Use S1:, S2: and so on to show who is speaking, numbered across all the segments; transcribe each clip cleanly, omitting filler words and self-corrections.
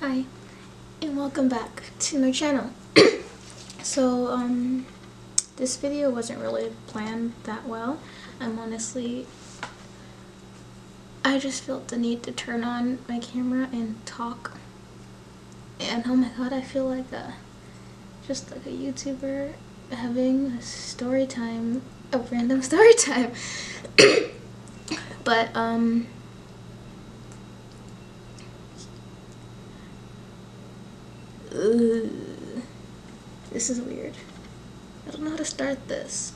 S1: Hi, and welcome back to my channel. So, this video wasn't really planned that well. I just felt the need to turn on my camera and talk. And oh my god, I feel like just like a YouTuber having a story time, a random story time. But, this is weird. I don't know how to start this.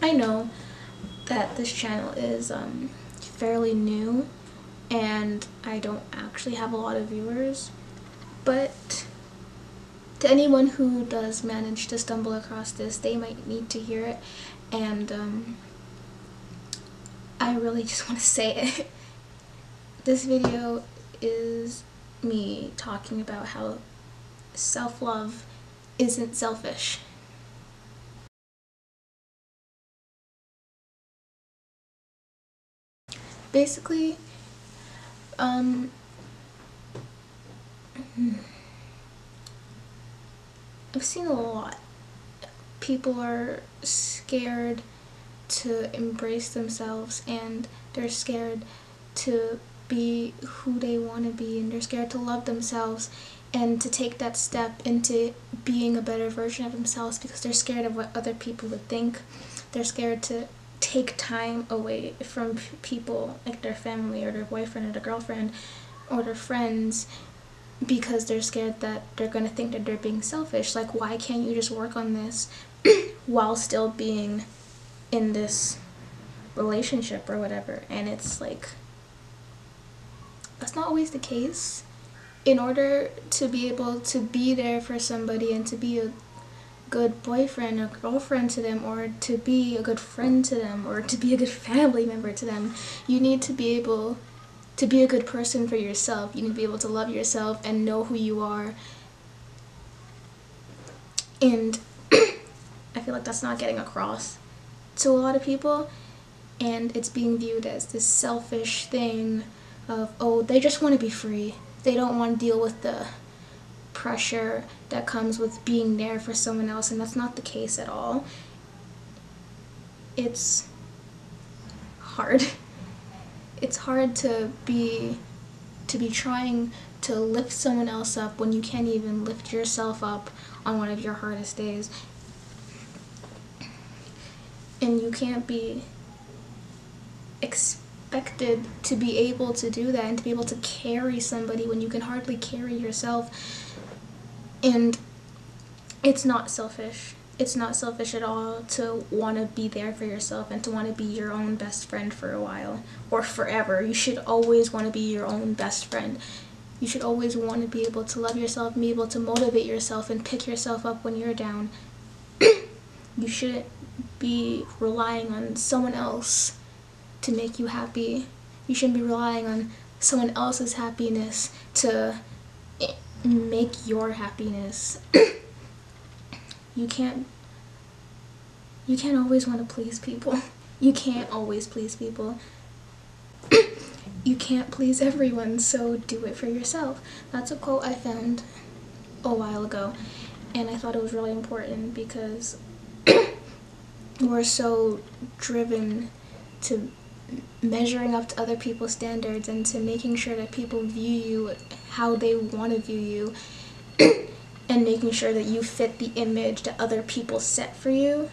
S1: I know that this channel is fairly new and I don't actually have a lot of viewers, but to anyone who does manage to stumble across this, they might need to hear it, and I really just want to say it. This video is me talking about how self-love isn't selfish. Basically, I've seen a lot. People are scared to embrace themselves, and they're scared to be who they want to be, and they're scared to love themselves and to take that step into being a better version of themselves because they're scared of what other people would think. They're scared to take time away from people like their family or their boyfriend or their girlfriend or their friends because they're scared that they're gonna think that they're being selfish. Like, why can't you just work on this while still being in this relationship or whatever? And it's like, that's not always the case. In order to be able to be there for somebody and to be a good boyfriend or girlfriend to them, or to be a good friend to them, or to be a good family member to them, you need to be able to be a good person for yourself. You need to be able to love yourself and know who you are. And I feel like that's not getting across to a lot of people, and it's being viewed as this selfish thing of, oh, they just want to be free. They don't want to deal with the pressure that comes with being there for someone else, and that's not the case at all. It's hard. It's hard to be trying to lift someone else up when you can't even lift yourself up on one of your hardest days. And you can't be expected to be able to do that and to be able to carry somebody when you can hardly carry yourself. And it's not selfish. It's not selfish at all to want to be there for yourself and to want to be your own best friend for a while or forever. You should always want to be your own best friend. You should always want to be able to love yourself, be able to motivate yourself and pick yourself up when you're down. You shouldn't be relying on someone else to make you happy. You shouldn't be relying on someone else's happiness to make your happiness. You can't always want to please people. You can't always please people. You can't please everyone, so do it for yourself. That's a quote I found a while ago, and I thought it was really important because we're so driven to measuring up to other people's standards and to making sure that people view you how they want to view you and making sure that you fit the image that other people set for you.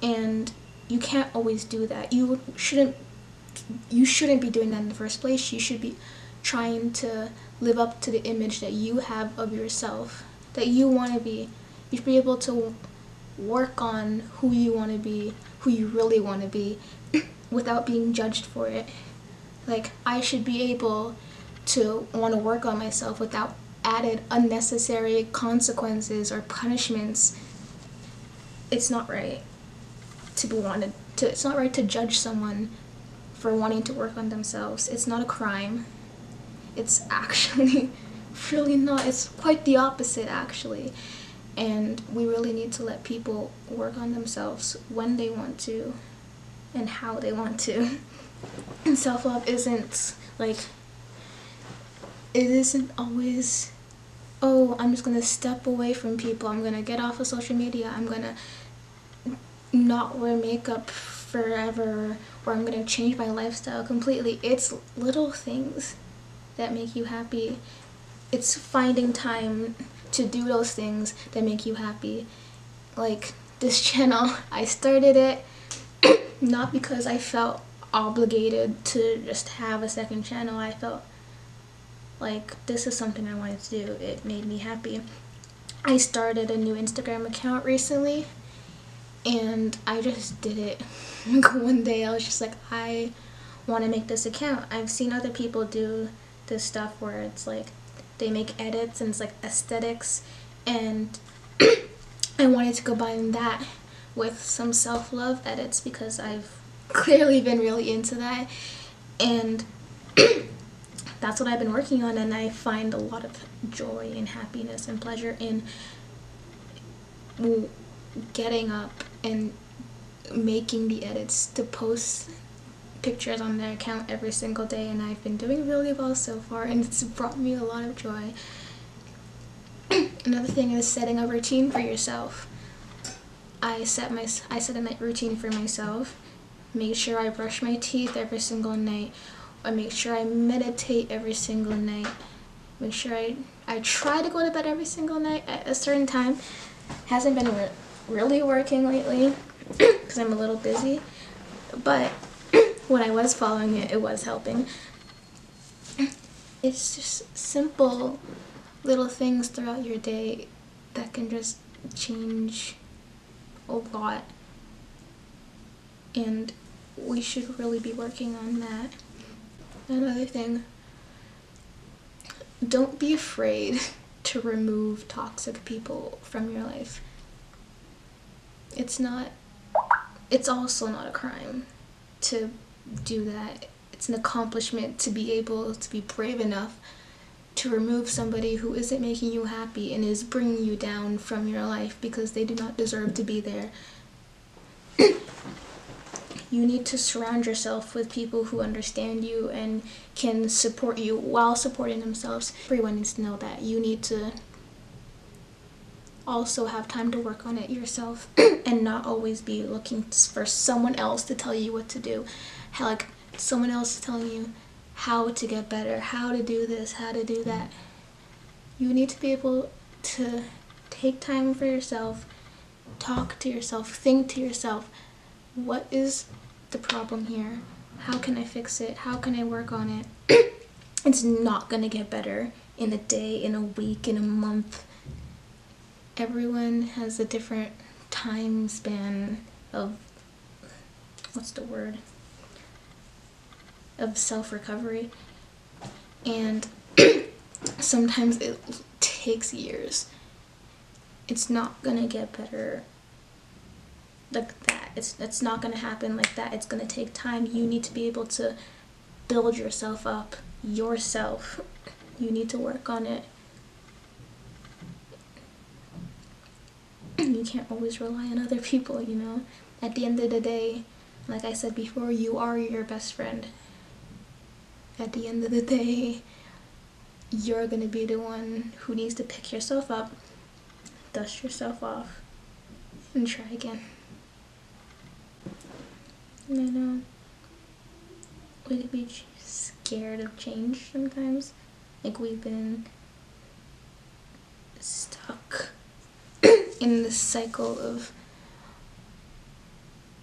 S1: And you can't always do that. You shouldn't be doing that in the first place. You should be trying to live up to the image that you have of yourself, that you want to be. You should be able to work on who you want to be, who you really want to be, without being judged for it. Like, I should be able to want to work on myself without added unnecessary consequences or punishments. It's not right it's not right to judge someone for wanting to work on themselves. It's not a crime. It's actually really not. It's quite the opposite, actually. And we really need to let people work on themselves when they want to and how they want to. And self-love isn't like it isn't always, oh, I'm just gonna step away from people, I'm gonna get off of social media, I'm gonna not wear makeup forever, or I'm gonna change my lifestyle completely. It's little things that make you happy. It's finding time to do those things that make you happy. Like this channel, I started it not because I felt obligated to just have a second channel. I felt like this is something I wanted to do. It made me happy. I started a new Instagram account recently, and I just did it. One day I was just like, I want to make this account. I've seen other people do this stuff where it's like they make edits and it's like aesthetics, and I wanted to combine that with some self-love edits because I've clearly been really into that, and that's what I've been working on, and I find a lot of joy and happiness and pleasure in getting up and making the edits to post pictures on their account every single day, and I've been doing really well so far, and it's brought me a lot of joy. Another thing is setting a routine for yourself. I set a night routine for myself. Make sure I brush my teeth every single night. I make sure I meditate every single night. Make sure I try to go to bed every single night at a certain time. Hasn't been really working lately because I'm a little busy, but when I was following it, it was helping. It's just simple little things throughout your day that can just change a lot, and we should really be working on that. Another thing, don't be afraid to remove toxic people from your life. It's also not a crime to do that. It's an accomplishment to be able to be brave enough to remove somebody who isn't making you happy and is bringing you down from your life because they do not deserve to be there. You need to surround yourself with people who understand you and can support you while supporting themselves. Everyone needs to know that. You need to also have time to work on it yourself and not always be looking for someone else to tell you what to do. Like someone else telling you how to get better, how to do this, how to do that. You need to be able to take time for yourself, talk to yourself, think to yourself, what is the problem here? How can I fix it? How can I work on it? It's not gonna get better in a day, in a week, in a month. Everyone has a different time span of, of self-recovery, and sometimes it takes years. It's not gonna get better like that. It's not gonna happen like that. It's gonna take time. You need to be able to build yourself up yourself. You need to work on it. You can't always rely on other people, you know? At the end of the day, like I said before, you are your best friend. At the end of the day, you're gonna be the one who needs to pick yourself up, dust yourself off, and try again. I know we could be scared of change sometimes. Like we've been stuck in this cycle of,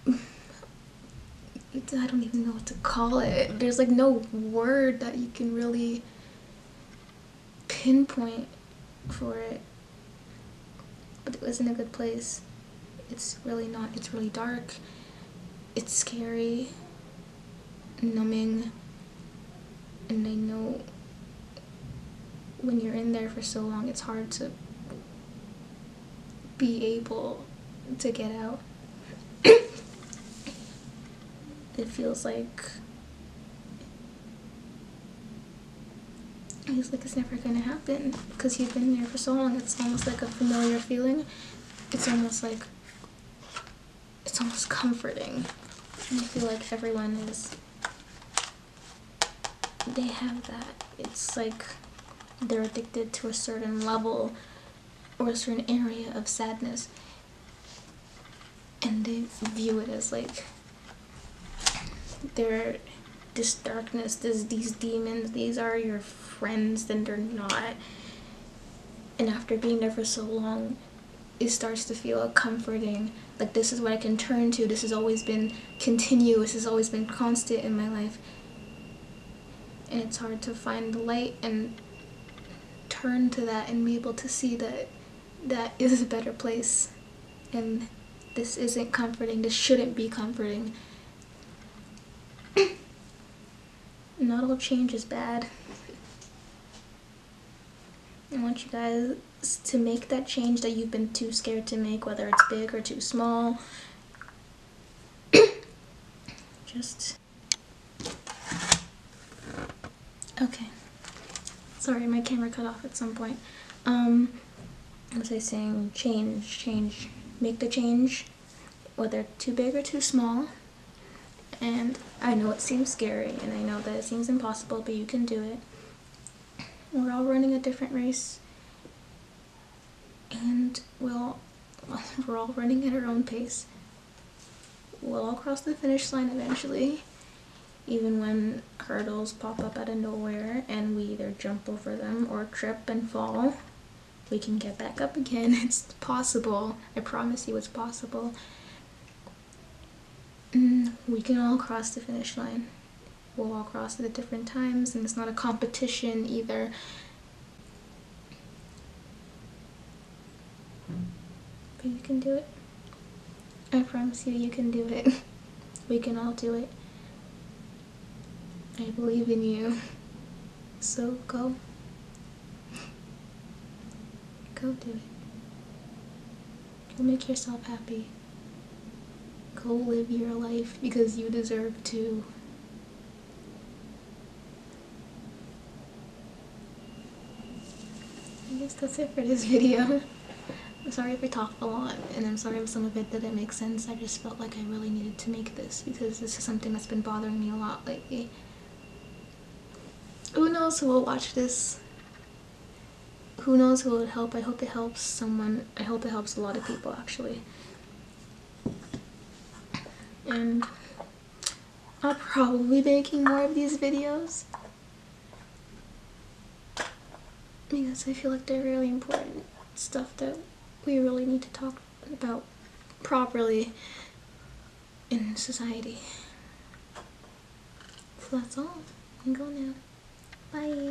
S1: I don't even know what to call it. There's like no word that you can really pinpoint for it. But it was in a good place. It's really not. It's really dark. It's scary, numbing, and I know when you're in there for so long, it's hard to be able to get out. It feels like it's never gonna happen because you've been there for so long. It's almost like a familiar feeling. It's almost comforting. And I feel like everyone they have that. It's like they're addicted to a certain level or a certain area of sadness, and they view it as like they're this darkness, these demons, these are your friends, then they're not. And after being there for so long, it starts to feel comforting, like this is what I can turn to, this has always been continuous, has always been constant in my life. And it's hard to find the light and turn to that and be able to see that that is a better place, and this isn't comforting, this shouldn't be comforting. Not all change is bad. I want you guys to make that change that you've been too scared to make, whether it's big or too small. Just... okay. Sorry, my camera cut off at some point. What was I saying? Change. Make the change, whether too big or too small. And I know it seems scary, and I know that it seems impossible, but you can do it. We're all running a different race, and we're all running at our own pace. We'll all cross the finish line eventually, even when hurdles pop up out of nowhere and we either jump over them or trip and fall. We can get back up again. It's possible. I promise you it's possible. We can all cross the finish line. We'll all cross it at different times, and it's not a competition either. But you can do it. I promise you, you can do it. We can all do it. I believe in you. So go. Go do it. Go make yourself happy. Go live your life because you deserve to. I guess that's it for this video. I'm sorry if I talked a lot, and I'm sorry if some of it didn't make sense. I just felt like I really needed to make this because this is something that's been bothering me a lot lately. Who knows who will watch this? Who knows who it would help? I hope it helps someone. I hope it helps a lot of people, actually. And I'll probably be making more of these videos because I feel like they're really important stuff that we really need to talk about properly in society. So that's all. I can go now. Bye.